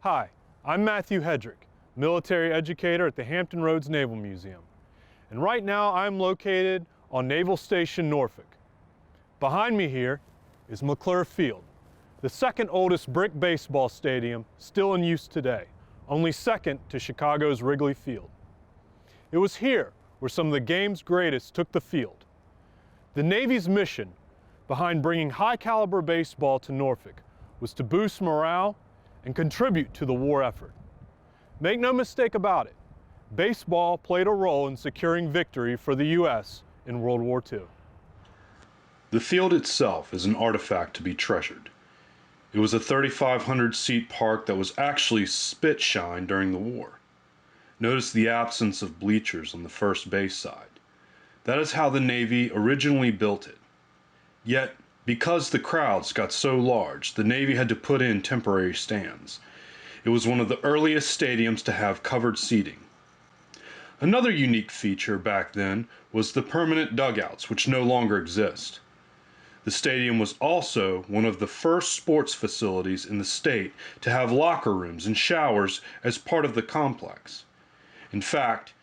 Hi, I'm Matthew Hedrick, military educator at the Hampton Roads Naval Museum. And right now I'm located on Naval Station Norfolk. Behind me here is McClure Field, the second oldest brick baseball stadium still in use today, only second to Chicago's Wrigley Field. It was here where some of the game's greatest took the field. The Navy's mission behind bringing high-caliber baseball to Norfolk was to boost morale and contribute to the war effort. Make no mistake about it, baseball played a role in securing victory for the U.S. in World War II. The field itself is an artifact to be treasured. It was a 3,500-seat park that was actually spit shine during the war. Notice the absence of bleachers on the first base side. That is how the Navy originally built it. Yet, because the crowds got so large, the Navy had to put in temporary stands. It was one of the earliest stadiums to have covered seating. Another unique feature back then was the permanent dugouts, which no longer exist. The stadium was also one of the first sports facilities in the state to have locker rooms and showers as part of the complex. In fact,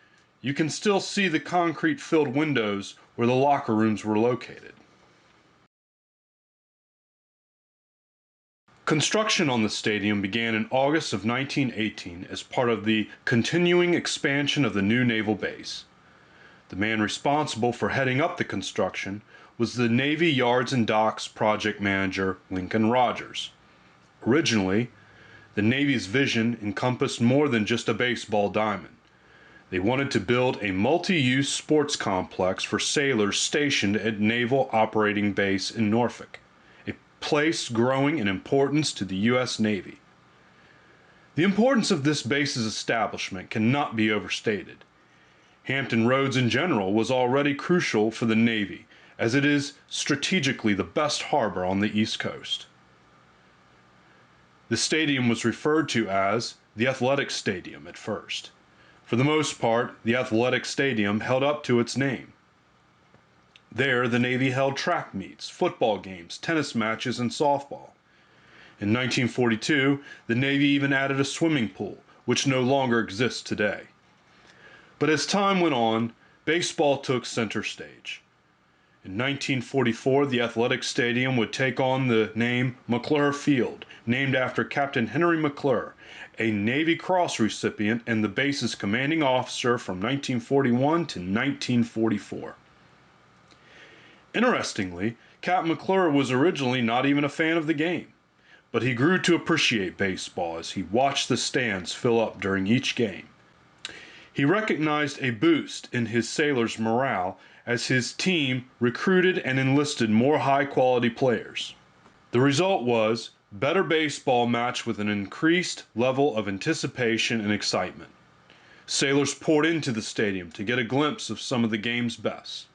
you can still see the concrete-filled windows where the locker rooms were located. Construction on the stadium began in August of 1918 as part of the continuing expansion of the new naval base. The man responsible for heading up the construction was the Navy Yards and Docks project manager Lincoln Rogers. Originally, the Navy's vision encompassed more than just a baseball diamond. They wanted to build a multi-use sports complex for sailors stationed at Naval Operating Base in Norfolk, a place growing in importance to the U.S. Navy. The importance of this base's establishment cannot be overstated. Hampton Roads in general was already crucial for the Navy, as it is strategically the best harbor on the East Coast. The stadium was referred to as the Athletic Stadium at first. For the most part, the Athletic Stadium held up to its name. There, the Navy held track meets, football games, tennis matches, and softball. In 1942, the Navy even added a swimming pool, which no longer exists today. But as time went on, baseball took center stage. In 1944, the Athletic Stadium would take on the name McClure Field, named after Captain Henry McClure, a Navy Cross recipient and the base's commanding officer from 1941 to 1944. Interestingly, Captain McClure was originally not even a fan of the game, but he grew to appreciate baseball as he watched the stands fill up during each game. He recognized a boost in his sailors' morale as his team recruited and enlisted more high-quality players. The result was better baseball matched with an increased level of anticipation and excitement. Sailors poured into the stadium to get a glimpse of some of the game's best.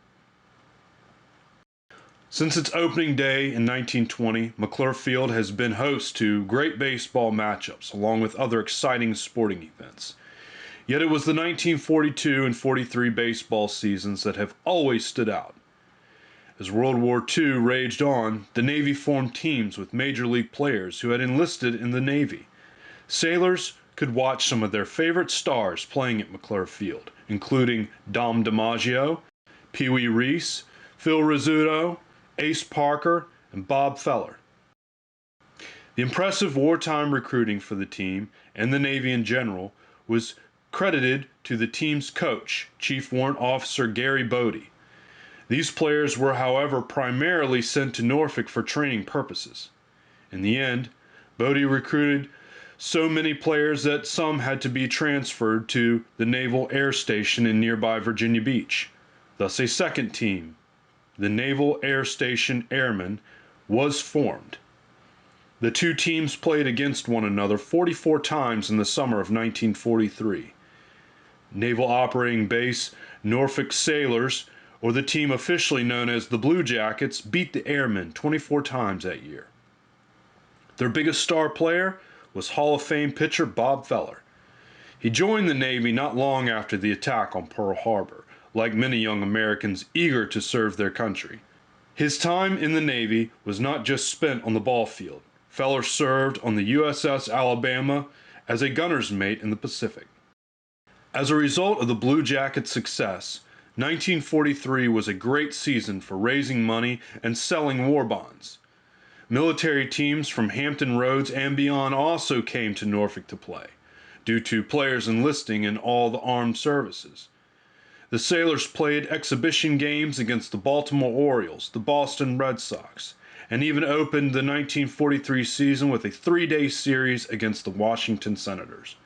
Since its opening day in 1920, McClure Field has been host to great baseball matchups along with other exciting sporting events. Yet it was the 1942 and 43 baseball seasons that have always stood out. As World War II raged on, the Navy formed teams with major league players who had enlisted in the Navy. Sailors could watch some of their favorite stars playing at McClure Field, including Dom DiMaggio, Pee Wee Reese, Phil Rizzuto, Ace Parker, and Bob Feller. The impressive wartime recruiting for the team, and the Navy in general, was credited to the team's coach, Chief Warrant Officer Gary Bodie. These players were, however, primarily sent to Norfolk for training purposes. In the end, Bodie recruited so many players that some had to be transferred to the Naval Air Station in nearby Virginia Beach. Thus a second team, the Naval Air Station Airmen, was formed. The two teams played against one another 44 times in the summer of 1943. Naval Operating Base Norfolk Sailors, or the team officially known as the Blue Jackets, beat the Airmen 24 times that year. Their biggest star player was Hall of Fame pitcher Bob Feller. He joined the Navy not long after the attack on Pearl Harbor, like many young Americans eager to serve their country. His time in the Navy was not just spent on the ball field. Feller served on the USS Alabama as a gunner's mate in the Pacific. As a result of the Blue Jackets' success, 1943 was a great season for raising money and selling war bonds. Military teams from Hampton Roads and beyond also came to Norfolk to play, due to players enlisting in all the armed services. The sailors played exhibition games against the Baltimore Orioles, the Boston Red Sox, and even opened the 1943 season with a 3-day series against the Washington Senators.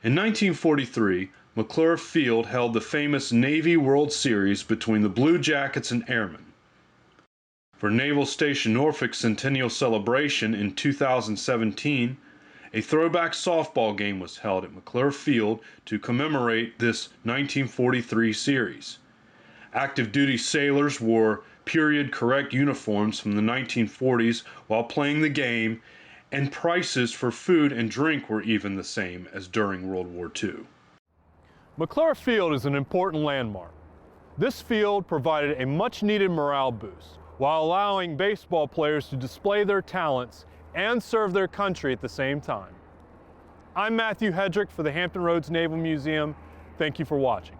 In 1943, McClure Field held the famous Navy World Series between the Blue Jackets and Airmen. For Naval Station Norfolk's centennial celebration in 2017, a throwback softball game was held at McClure Field to commemorate this 1943 series. Active duty sailors wore period-correct uniforms from the 1940s while playing the game, and prices for food and drink were even the same as during World War II. McClure Field is an important landmark. This field provided a much-needed morale boost while allowing baseball players to display their talents and serve their country at the same time. I'm Matthew Hedrick for the Hampton Roads Naval Museum. Thank you for watching.